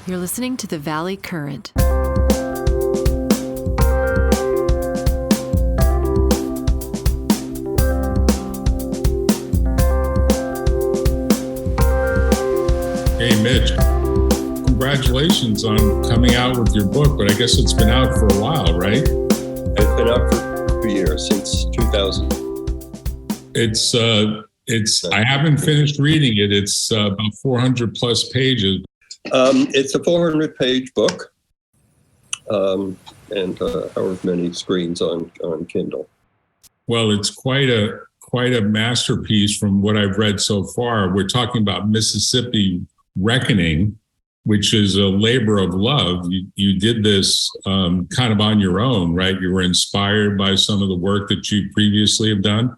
You're listening to the Valley Current. Hey, Mitch, congratulations on coming out with your book, but I guess it's been out for a while, right? It's been out for 2 years, since 2000. I haven't finished reading it. It's about 400 plus pages. It's a 400-page book, and however many screens on Kindle. Well, it's quite a masterpiece from what I've read so far. We're talking about Mississippi Reckoning, which is a labor of love. You did this kind of on your own, right? You were inspired by some of the work that you previously have done?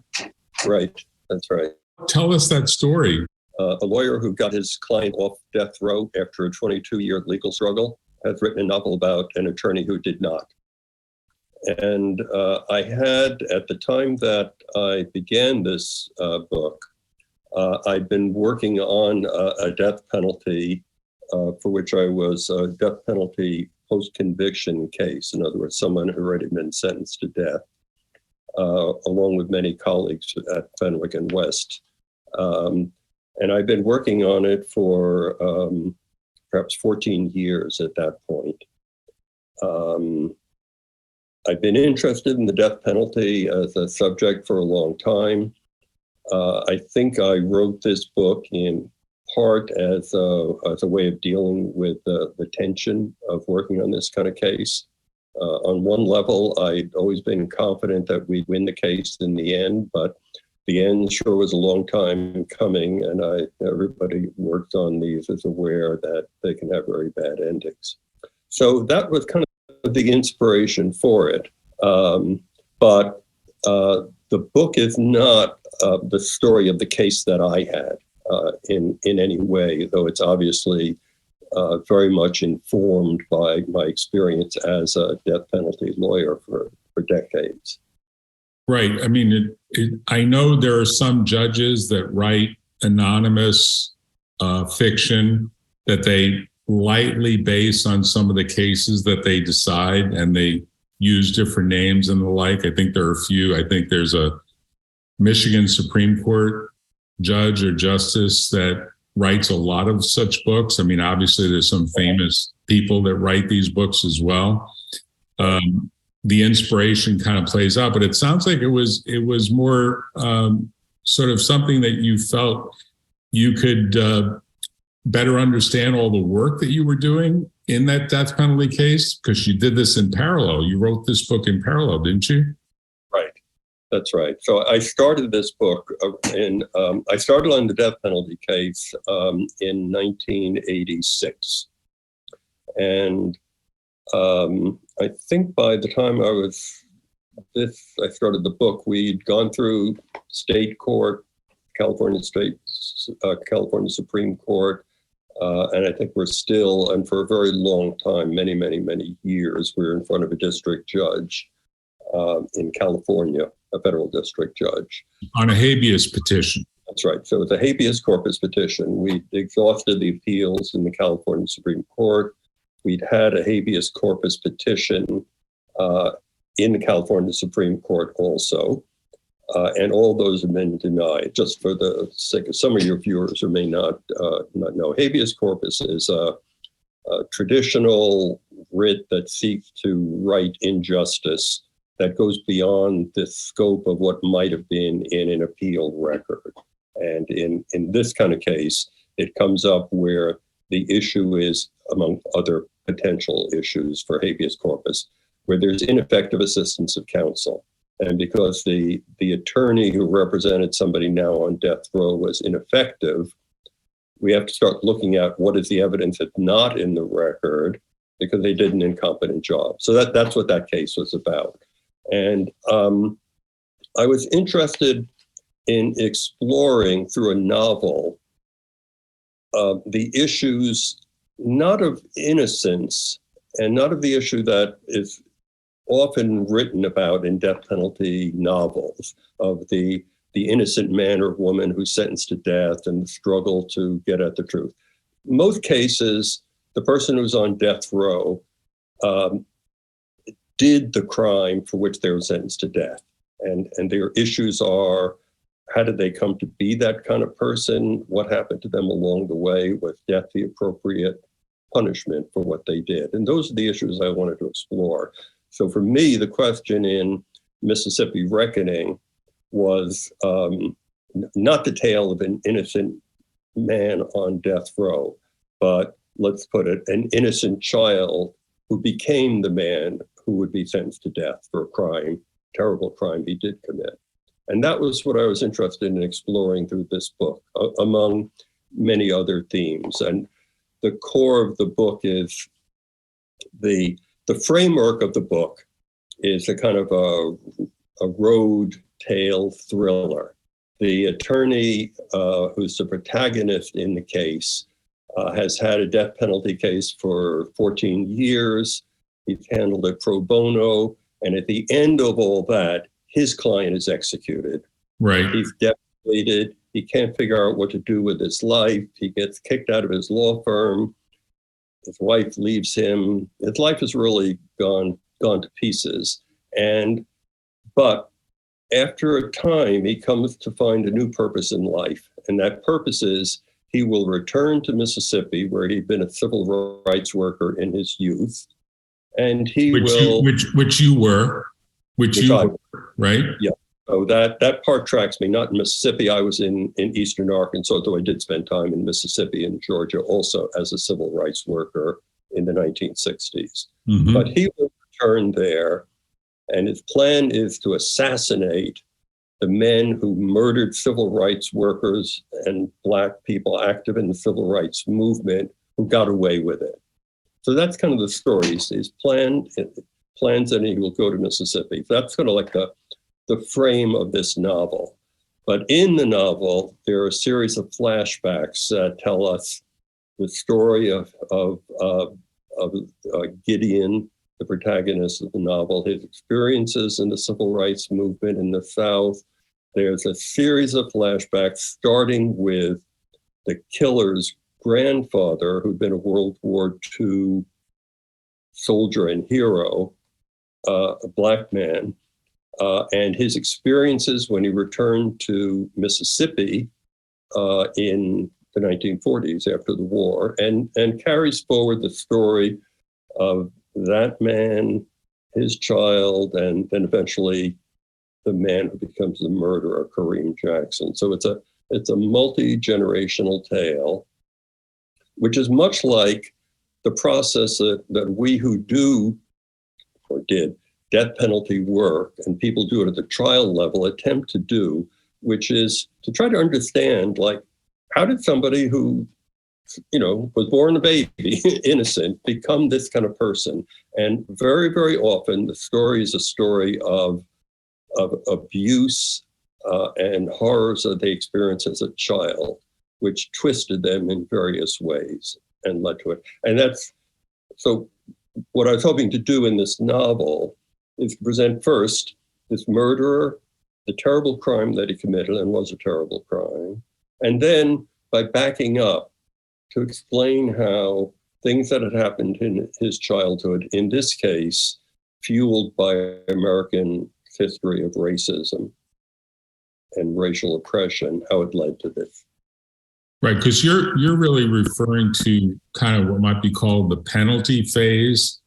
Right, that's right. Tell us that story. A lawyer who got his client off death row after a 22-year legal struggle has written a novel about an attorney who did not. And I had, at the time that I began this book, I'd been working on a death penalty for which I was a death penalty post-conviction case. In other words, someone who had already been sentenced to death, along with many colleagues at Fenwick and West. And I've been working on it for perhaps 14 years at that point. I've been interested in the death penalty as a subject for a long time. I think I wrote this book in part as a way of dealing with the tension of working on this kind of case. On one level, I'd always been confident that we'd win the case in the end, but the end sure was a long time coming, and everybody worked on these is aware that they can have very bad endings. So that was kind of the inspiration for it. But the book is not the story of the case that I had in any way, though it's obviously very much informed by my experience as a death penalty lawyer for decades. Right. I mean, I know there are some judges that write anonymous fiction that they lightly base on some of the cases that they decide, and they use different names and the like. I think there are a few. I think there's a Michigan Supreme Court judge or justice that writes a lot of such books. I mean, obviously, there's some famous people that write these books as well. The inspiration kind of plays out, but it sounds like it was more sort of something that you felt you could better understand all the work that you were doing in that death penalty case, because you did this in parallel. You wrote this book in parallel, didn't you? Right. That's right. So I started this book I started on the death penalty case in 1986. And I think by the time I started the book, we'd gone through state court, California Supreme Court, and I think we're still, and for a very long time, many, many, many years, we were in front of a district judge in California, a federal district judge. On a habeas petition. That's right. So it's a habeas corpus petition. We exhausted the appeals in the California Supreme Court. We'd had a habeas corpus petition in the California Supreme Court also, and all those have been denied. Just for the sake of some of your viewers who may not know, habeas corpus is a traditional writ that seeks to right injustice that goes beyond the scope of what might have been in an appeal record. And in this kind of case, it comes up where the issue is, among other potential issues for habeas corpus, where there's ineffective assistance of counsel. And because the attorney who represented somebody now on death row was ineffective, we have to start looking at what is the evidence that's not in the record because they did an incompetent job. So that's what that case was about. And I was interested in exploring through a novel the issues not of innocence and not of the issue that is often written about in death penalty novels of the innocent man or woman who's sentenced to death and the struggle to get at the truth. In most cases, the person who's on death row did the crime for which they were sentenced to death. And their issues are, how did they come to be that kind of person? What happened to them along the way? Was death the appropriate punishment for what they did? And those are the issues I wanted to explore. So for me, the question in Mississippi Reckoning was not the tale of an innocent man on death row, but let's put it, an innocent child who became the man who would be sentenced to death for a crime, terrible crime he did commit. And that was what I was interested in exploring through this book, among many other themes. And the core of the book is the framework of the book is a kind of a road tale thriller. The attorney who's the protagonist in the case has had a death penalty case for 14 years. He's handled it pro bono. And at the end of all that, his client is executed. Right. He's devastated. He can't figure out what to do with his life. He gets kicked out of his law firm. His wife leaves him. His life is really gone to pieces. But after a time, he comes to find a new purpose in life. And that purpose is he will return to Mississippi, where he'd been a civil rights worker in his youth. And which you were, right? Yeah. So that part tracks me. Not in Mississippi. I was in eastern Arkansas, though I did spend time in Mississippi and Georgia also as a civil rights worker in the 1960s. Mm-hmm. But he will return there, and his plan is to assassinate the men who murdered civil rights workers and Black people active in the civil rights movement who got away with it. So that's kind of the story. He's plans that he will go to Mississippi. That's kind of like the frame of this novel. But in the novel, there are a series of flashbacks that tell us the story of Gideon, the protagonist of the novel, his experiences in the civil rights movement in the South. There's a series of flashbacks starting with the killer's grandfather, who'd been a World War II soldier and hero, a Black man, and his experiences when he returned to Mississippi in the 1940s after the war, and carries forward the story of that man, his child, and then eventually the man who becomes the murderer, Kareem Jackson. So it's a multi-generational tale, which is much like the process that we who do or did death penalty work, and people do it at the trial level, attempt to do, which is to try to understand, like, how did somebody who, was born a baby, innocent, become this kind of person? And very, very often the story is a story of abuse and horrors that they experienced as a child, which twisted them in various ways and led to it. And so what I was hoping to do in this novel is to present first this murderer, the terrible crime that he committed and was a terrible crime. And then by backing up to explain how things that had happened in his childhood, in this case, fueled by American history of racism and racial oppression, how it led to this. Right, because you're really referring to kind of what might be called the penalty phase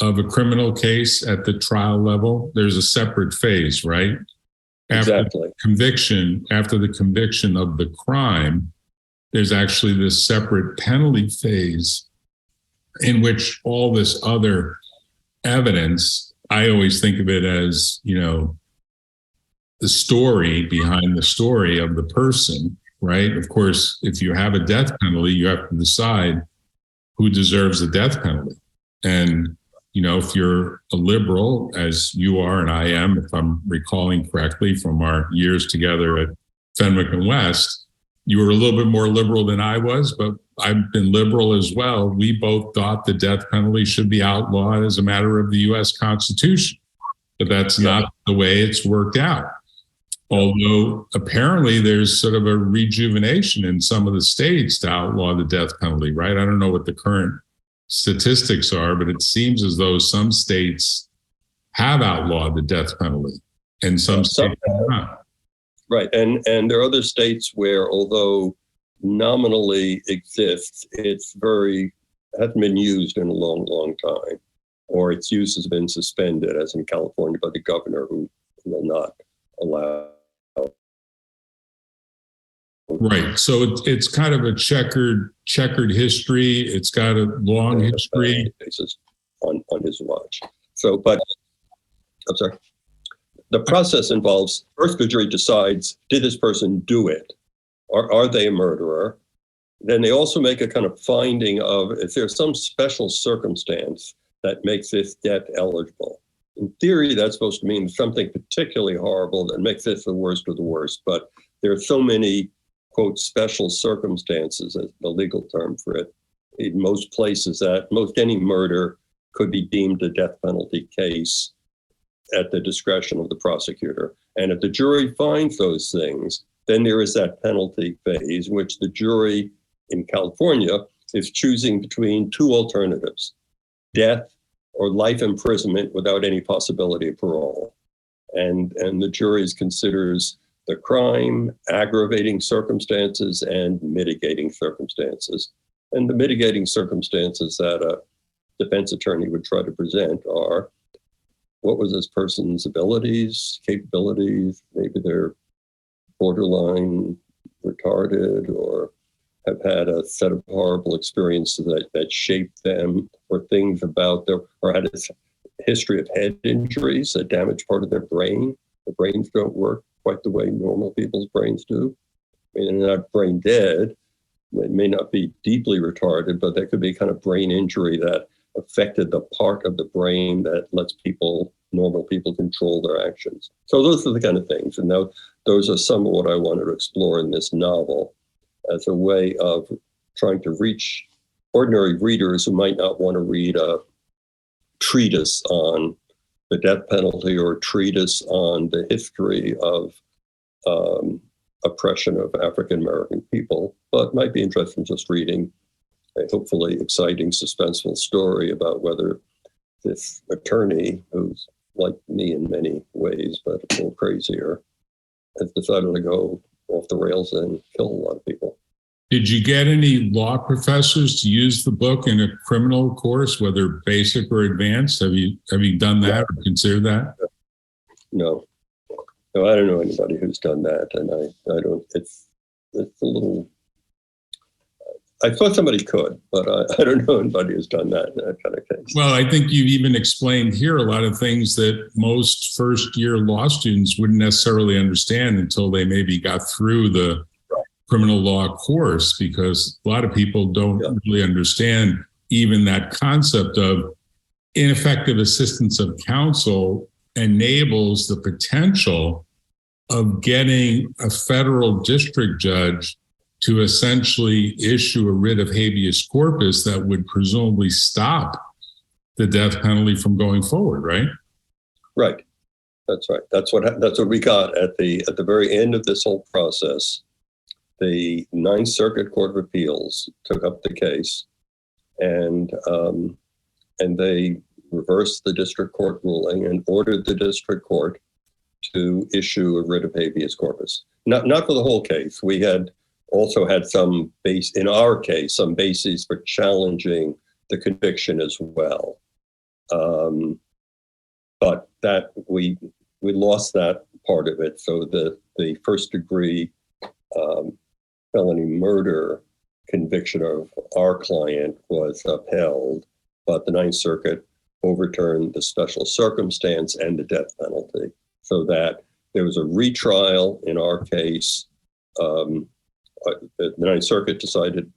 of a criminal case at the trial level. There's a separate phase, right? Exactly. After the conviction of the crime, there's actually this separate penalty phase in which all this other evidence, I always think of it as, the story behind the story of the person, right? Of course, if you have a death penalty, you have to decide who deserves the death penalty. And, if you're a liberal, as you are and I am, if I'm recalling correctly from our years together at Fenwick and West, you were a little bit more liberal than I was, but I've been liberal as well. We both thought the death penalty should be outlawed as a matter of the U.S. Constitution, but that's not the way it's worked out. Although apparently there's sort of a rejuvenation in some of the states to outlaw the death penalty, right? I don't know what the current statistics are, but it seems as though some states have outlawed the death penalty and some states have not. Right. And there are other states where, although nominally exists, hasn't been used in a long, long time, or its use has been suspended, as in California by the governor, who will not allow. Right. So it's kind of a checkered history. It's got a long history. On his watch. So, but I'm sorry. The process involves, first the jury decides, did this person do it? Are they a murderer? Then they also make a kind of finding of if there's some special circumstance that makes this death eligible. In theory, that's supposed to mean something particularly horrible that makes this the worst of the worst. But there are so many, quote, special circumstances, as the legal term for it, in most places that most any murder could be deemed a death penalty case at the discretion of the prosecutor. And if the jury finds those things, then there is that penalty phase, in which the jury in California is choosing between two alternatives: death or life imprisonment without any possibility of parole. And the jury considers the crime, aggravating circumstances, and mitigating circumstances. And the mitigating circumstances that a defense attorney would try to present are, what was this person's abilities, capabilities? Maybe they're borderline retarded, or have had a set of horrible experiences that shaped them, or things about them, or had a history of head injuries that damage part of their brain. The brains don't work quite the way normal people's brains do. I mean, they're not brain dead. They may not be deeply retarded, but there could be kind of brain injury that affected the part of the brain that lets normal people control their actions. So those are the kind of things. And now those are some of what I wanted to explore in this novel as a way of trying to reach ordinary readers who might not want to read a treatise on the death penalty or a treatise on the history of oppression of African-American people, but might be interested in just reading a hopefully exciting, suspenseful story about whether this attorney, who's like me in many ways, but a little crazier, has decided to go off the rails and kill a lot of people. Did you get any law professors to use the book in a criminal course, whether basic or advanced? Have you done that or considered that? No, I don't know anybody who's done that, and I don't. It's a little. I thought somebody could, but I don't know anybody who's done that in that kind of case. Well, I think you've even explained here a lot of things that most first-year law students wouldn't necessarily understand until they maybe got through the criminal law course, because a lot of people don't really understand even that concept of ineffective assistance of counsel enables the potential of getting a federal district judge to essentially issue a writ of habeas corpus that would presumably stop the death penalty from going forward, right? Right. That's right. That's what we got at the very end of this whole process. The Ninth Circuit Court of Appeals took up the case, and they reversed the district court ruling and ordered the district court to issue a writ of habeas corpus. Not for the whole case. We had also had some base, in our case, some bases for challenging the conviction as well. But that we lost that part of it. So the first degree felony murder conviction of our client was upheld, but the Ninth Circuit overturned the special circumstance and the death penalty, so that there was a retrial in our case. The Ninth Circuit decided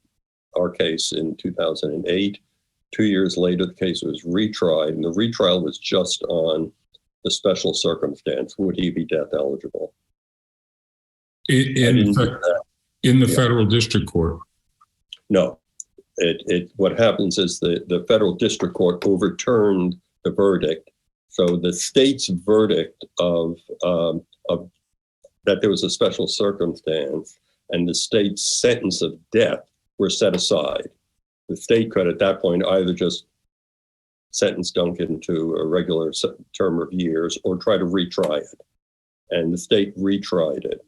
our case in 2008. 2 years later, the case was retried, and the retrial was just on the special circumstance. Would he be death eligible? In the federal district court? No. What happens is the federal district court overturned the verdict. So the state's verdict of that there was a special circumstance and the state's sentence of death were set aside. the state could at that point either just sentence Duncan to a regular term of years or try to retry it. And the state retried it.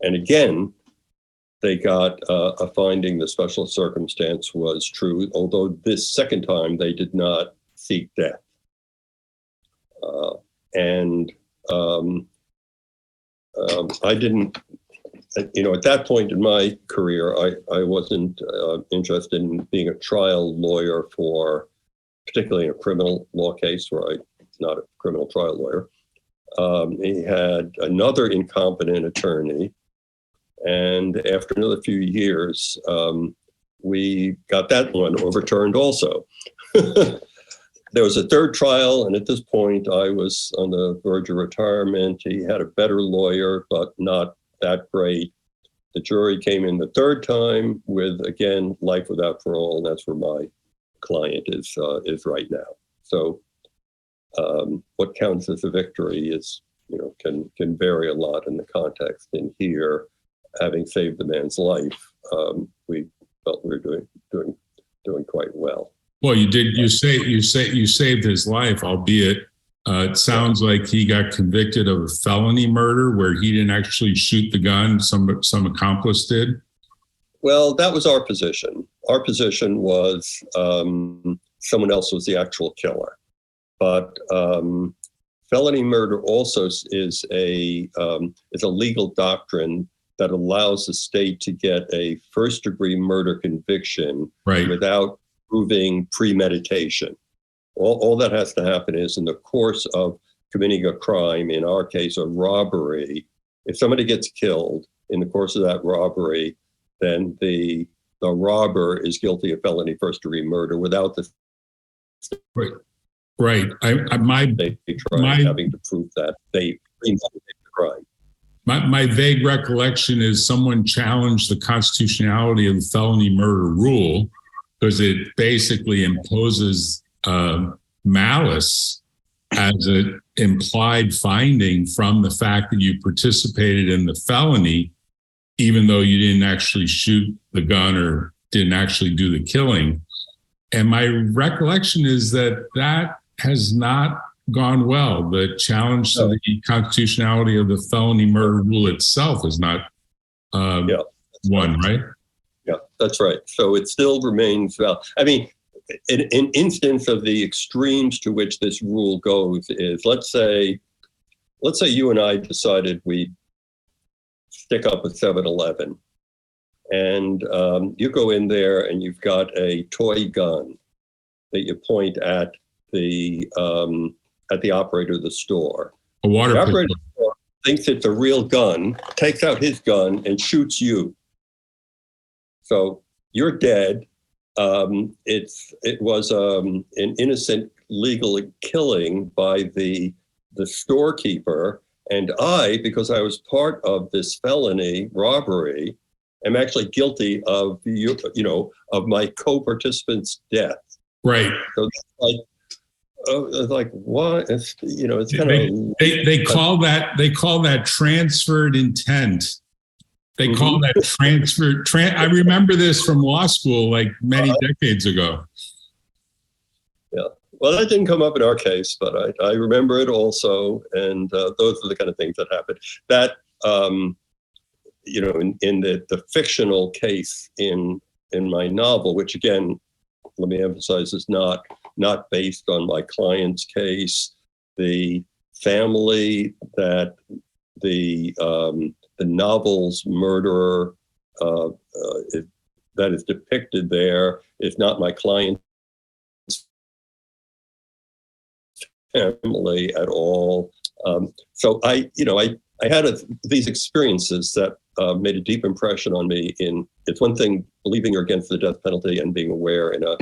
And again, they got a finding the special circumstance was true, although this second time they did not seek death. I didn't, at that point in my career, I wasn't interested in being a trial lawyer for, particularly in a criminal law case where I'm not a criminal trial lawyer. He had another incompetent attorney. And after another few years, we got that one overturned also. There was a third trial, and at this point, I was on the verge of retirement. He had a better lawyer, but not that great. The jury came in the third time with, again, life without parole, and that's where my client is right now. So what counts as a victory is, can vary a lot in the context. And here, having saved the man's life, we felt we were doing quite well. Well, you did. You saved his life, albeit it sounds like he got convicted of a felony murder where he didn't actually shoot the gun. Some accomplice did. Well, that was our position. Our position was someone else was the actual killer, but felony murder also is a legal doctrine that allows the state to get a first-degree murder conviction without proving premeditation. All that has to happen is in the course of committing a crime, in our case, a robbery, if somebody gets killed in the course of that robbery, then the robber is guilty of felony first-degree murder without the Right. having to prove that they premeditated the crime. My vague recollection is someone challenged the constitutionality of the felony murder rule because it basically imposes malice as an implied finding from the fact that you participated in the felony, even though you didn't actually shoot the gun or didn't actually do the killing. And my recollection is that has not gone well. The challenge to the constitutionality of the felony murder rule itself is not won, right? Yeah, that's right. So it still remains well. I mean, an instance of the extremes to which this rule goes is, let's say you and I decided we'd stick up a 7-Eleven, and you go in there and you've got a toy gun that you point at the operator of the store. A water the pistol. operator of the store thinks it's a real gun, takes out his gun and shoots you. So you're dead. It was an innocent legal killing by the storekeeper, and I, because I was part of this felony robbery, am actually guilty of of my co-participant's death. Right. So it's like what? It's kind of they call that transferred intent. They call that transfer. I remember this from law school, like many decades ago. Yeah. Well, that didn't come up in our case, but I remember it also, and those are the kind of things that happened. That in the fictional case in my novel, which again, let me emphasize, is not based on my client's case. The family that the novel's murderer that is depicted there is not my client's family at all. So I had these experiences that made a deep impression on me. It's one thing believing you're against the death penalty and being aware in a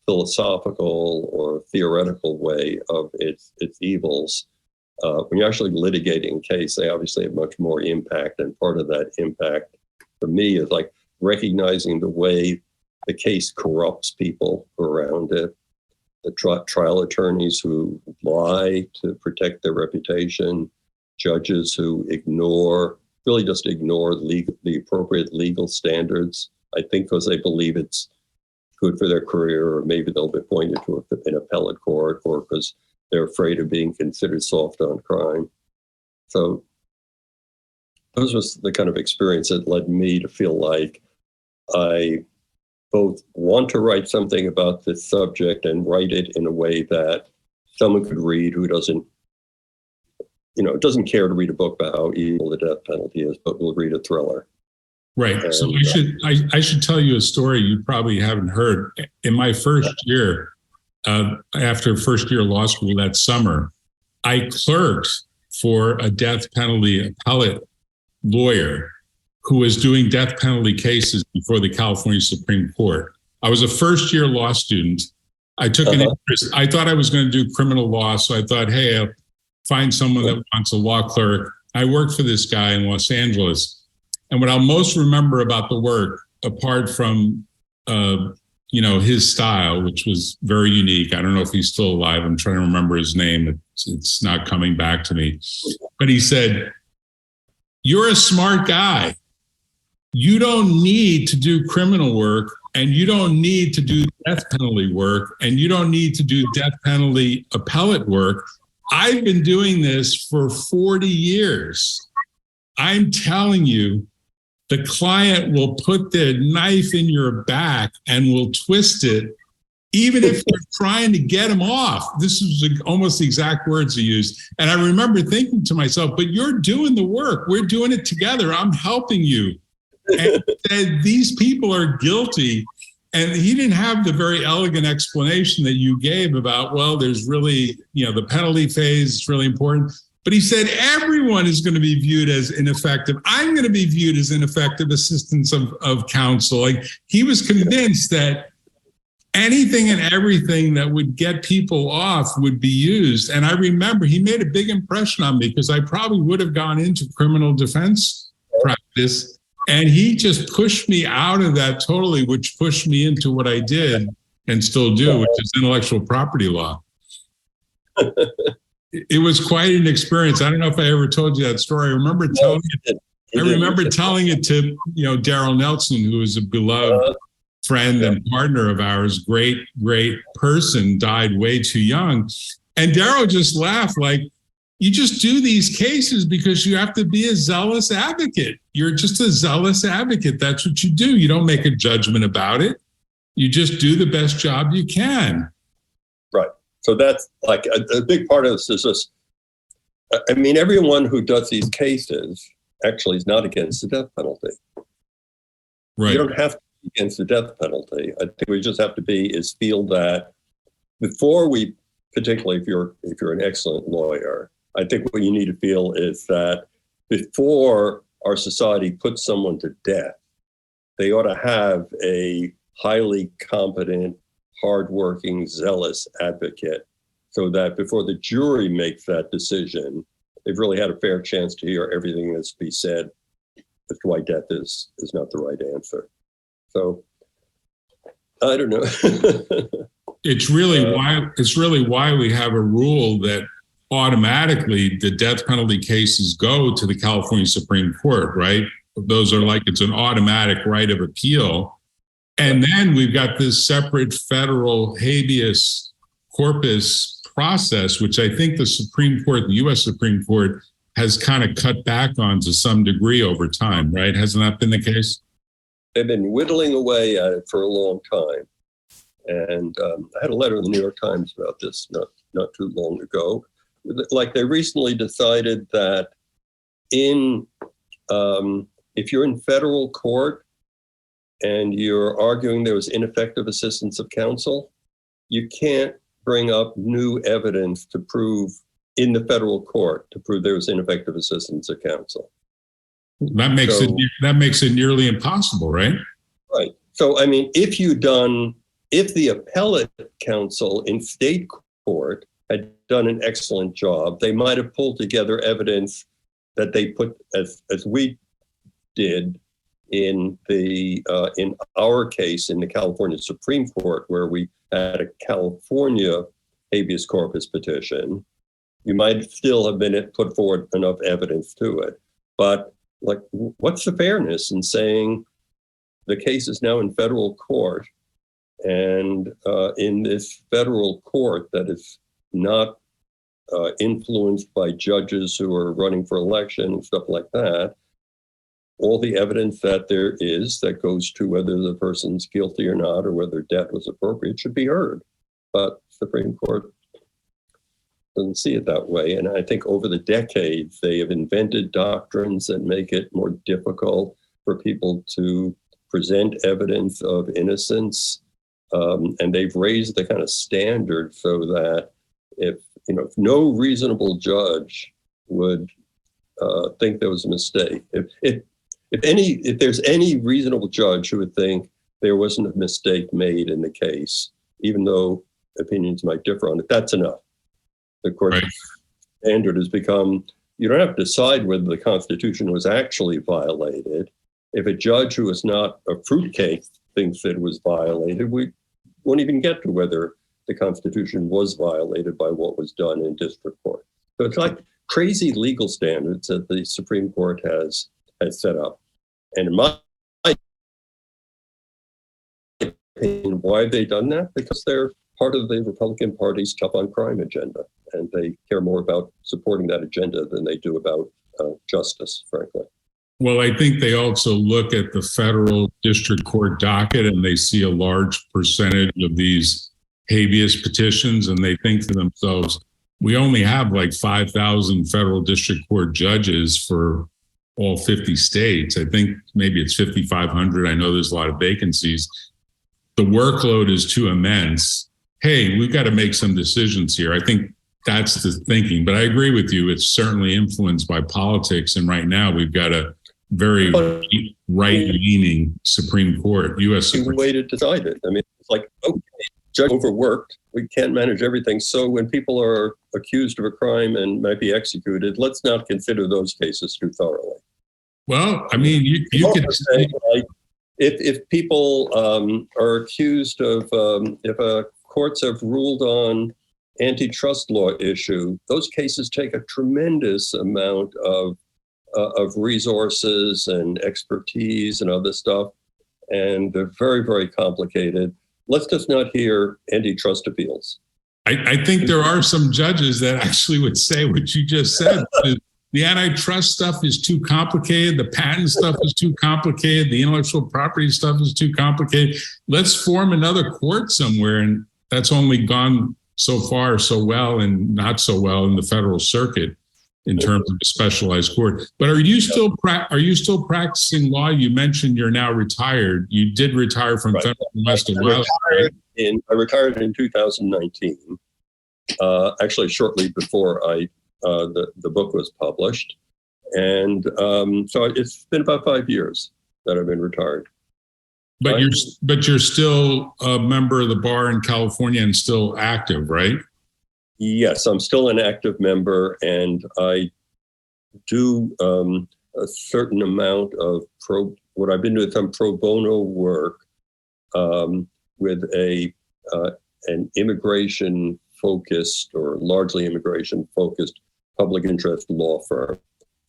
philosophical or theoretical way of its evils. When you're actually litigating a case, they obviously have much more impact. And part of that impact for me is like recognizing the way the case corrupts people around it. The trial attorneys who lie to protect their reputation, judges who really just ignore the appropriate legal standards I think because they believe it's good for their career, or maybe they'll be appointed to an appellate court, or because they're afraid of being considered soft on crime. So those was the kind of experience that led me to feel like I both want to write something about this subject and write it in a way that someone could read who doesn't care to read a book about how evil the death penalty is, but will read a thriller. Right. And, so I should tell you a story you probably haven't heard. In my first year, after first year law school that summer, I clerked for a death penalty appellate lawyer who was doing death penalty cases before the California Supreme Court. I was a first year law student. I took an interest. I thought I was going to do criminal law. So I thought, hey, I'll find someone that wants a law clerk. I worked for this guy in Los Angeles. And what I'll most remember about the work, apart from, his style, which was very unique. I don't know if he's still alive. I'm trying to remember his name. It's not coming back to me. But he said, "You're a smart guy. You don't need to do criminal work, and you don't need to do death penalty work, and you don't need to do death penalty appellate work. I've been doing this for 40 years. I'm telling you, the client will put their knife in your back and will twist it, even if you're trying to get them off." This is almost the exact words he used. And I remember thinking to myself, but you're doing the work. We're doing it together. I'm helping you. And said, these people are guilty. And he didn't have the very elegant explanation that you gave about, well, there's really, the penalty phase is really important. But he said, everyone is going to be viewed as ineffective. I'm going to be viewed as ineffective assistance of counsel. Like, he was convinced that anything and everything that would get people off would be used. And I remember he made a big impression on me because I probably would have gone into criminal defense practice. And he just pushed me out of that totally, which pushed me into what I did and still do, which is intellectual property law. It was quite an experience. I don't know if I ever told you that story. I remember telling it to, Daryl Nelson, who is a beloved friend and partner of ours, great person, died way too young. And Daryl just laughed like, you just do these cases because you have to be a zealous advocate. You're just a zealous advocate. That's what you do. You don't make a judgment about it. You just do the best job you can. Right. So that's like a big part of this is just, everyone who does these cases actually is not against the death penalty. Right. You don't have to be against the death penalty. I think we just have to feel that before we, particularly if you're an excellent lawyer, I think what you need to feel is that before our society puts someone to death, they ought to have a highly competent, hardworking, zealous advocate, so that before the jury makes that decision, they've really had a fair chance to hear everything that's to be said as to why death is not the right answer. So I don't know. It's really why we have a rule that automatically the death penalty cases go to the California Supreme Court, right? Those are like, it's an automatic right of appeal. And then we've got this separate federal habeas corpus process, which I think the Supreme Court, the US Supreme Court, has kind of cut back on to some degree over time, right? Hasn't that been the case? They've been whittling away at it for a long time. And I had a letter in the New York Times about this not too long ago. Like, they recently decided that if you're in federal court and you're arguing there was ineffective assistance of counsel, you can't bring up new evidence to prove in the federal court to prove there was ineffective assistance of counsel. That makes it nearly impossible, right? Right. So, if the appellate counsel in state court had done an excellent job, they might have pulled together evidence that they put, as we did in our case in the California Supreme Court, where we had a California habeas corpus petition. You might still have been put forward enough evidence to it, but like, what's the fairness in saying the case is now in federal court, and in this federal court that is not influenced by judges who are running for election and stuff like that, all the evidence that there is that goes to whether the person's guilty or not, or whether death was appropriate, should be heard. But Supreme Court doesn't see it that way. And I think over the decades, they have invented doctrines that make it more difficult for people to present evidence of innocence. And they've raised the kind of standard so that if no reasonable judge would think there was a mistake, if there's any reasonable judge who would think there wasn't a mistake made in the case, even though opinions might differ on it, that's enough. The court standard has become, you don't have to decide whether the Constitution was actually violated. If a judge who is not a fruitcake thinks that it was violated, we won't even get to whether the Constitution was violated by what was done in district court. So it's like crazy legal standards that the Supreme Court has set up. And in my opinion, why have they done that? Because they're part of the Republican Party's tough on crime agenda, and they care more about supporting that agenda than they do about justice, frankly. Well, I think they also look at the federal district court docket, and they see a large percentage of these habeas petitions, and they think to themselves, we only have like 5,000 federal district court judges for all 50 states. I think maybe it's 5,500. I know there's a lot of vacancies. The workload is too immense. Hey, we've got to make some decisions here. I think that's the thinking. But I agree with you. It's certainly influenced by politics. And right now we've got a very right-leaning Supreme Court, U.S. Supreme Court. Way to decide it. I mean, it's like, okay, judge overworked. We can't manage everything. So when people are accused of a crime and might be executed, let's not consider those cases too thoroughly. Well, I mean, you could say, like, if people are accused of, if courts have ruled on antitrust law issue, those cases take a tremendous amount of resources and expertise and other stuff, and they're very, very complicated. Let's just not hear antitrust appeals. I think there are some judges that actually would say what you just said. The antitrust stuff is too complicated. The patent stuff is too complicated. The intellectual property stuff is too complicated. Let's form another court somewhere. And that's only gone so far so well and not so well in the federal circuit in terms of a specialized court. But are you still practicing law? You mentioned you're now retired. You did retire from federal West a while. I retired in 2019, actually shortly before the book was published. And so it's been about 5 years that I've been retired. But you're still a member of the bar in California and still active, right? Yes, I'm still an active member, and I do a certain amount of what I've been doing, some pro bono work with an immigration focused or largely immigration focused public interest law firm.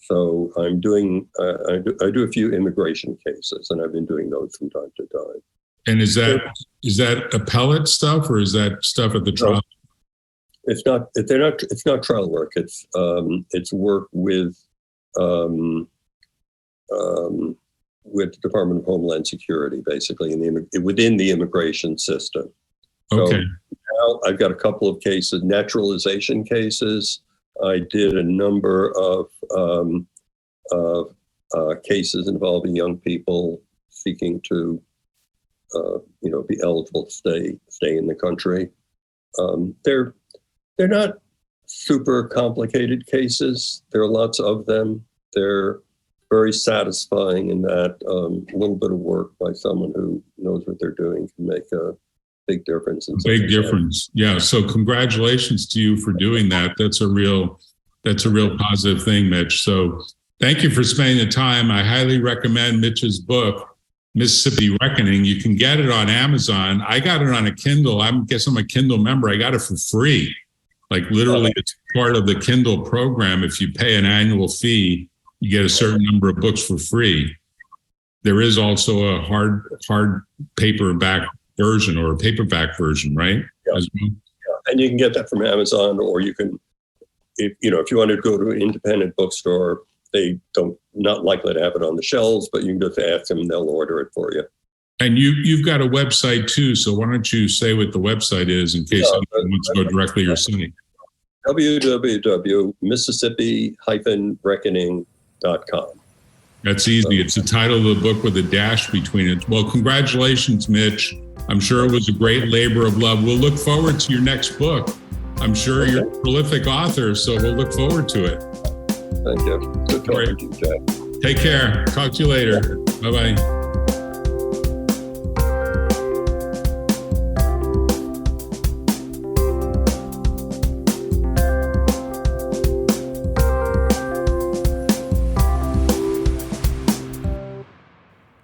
So I'm doing, I do a few immigration cases, and I've been doing those from time to time. And is that appellate stuff, or is that stuff at the trial? No, it's not trial work. It's work with the Department of Homeland Security, basically, within the immigration system. Okay. So now I've got a couple of cases, naturalization cases. I did a number of cases involving young people seeking to, be eligible to stay in the country. They're not super complicated cases. There are lots of them. They're very satisfying in that a little bit of work by someone who knows what they're doing can make a big difference. Big difference. Yeah. So congratulations to you for doing that. That's a real positive thing, Mitch. So thank you for spending the time. I highly recommend Mitch's book, Mississippi Reckoning. You can get it on Amazon. I got it on a Kindle. I guess I'm a Kindle member. I got it for free. Like literally it's part of the Kindle program. If you pay an annual fee, you get a certain number of books for free. there is also a hard paperback version or a paperback version, right? Yeah. And you can get that from Amazon, or you can, if you want to go to an independent bookstore, they not likely to have it on the shelves, but you can just ask them and they'll order it for you. And you've got a website too, so why don't you say what the website is in case anyone wants to go directly to your site? www.mississippi-reckoning.com. That's easy. It's the title of the book with a dash between it. Well, congratulations, Mitch. I'm sure it was a great labor of love. We'll look forward to your next book. I'm sure you're a prolific author, so we'll look forward to it. Thank you. Good talking to you, Jack. Take care. Talk to you later. Bye-bye.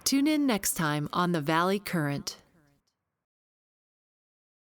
Tune in next time on The Valley Current.